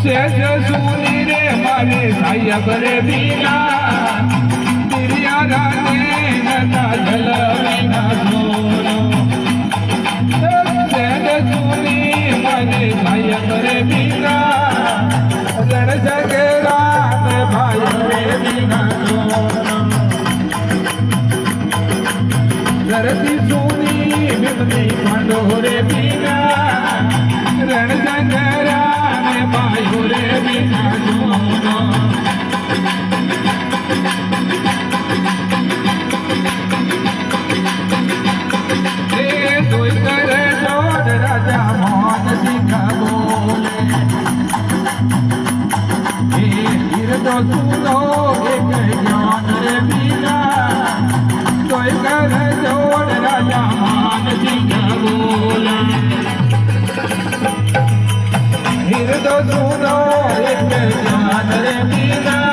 સેજ સુની રે મારે સાહેબ રે બીના દિરિયા રાને નતા જલવીના સોનો સેજ સુની મારે સાહેબ રે બીના રણ જગરા ને ભાઈ રે બીના સોનો ધરતી સુની ભીમની પાંડો રે બીના રણ જગરા ને ભાઈ રે બીના સોનો સુનો એક જ્ઞાન રે બીના તોય કર જોડ રાજા માન સિંહ બોલા હિરદો સુનો એક જ્ઞાન રે બીના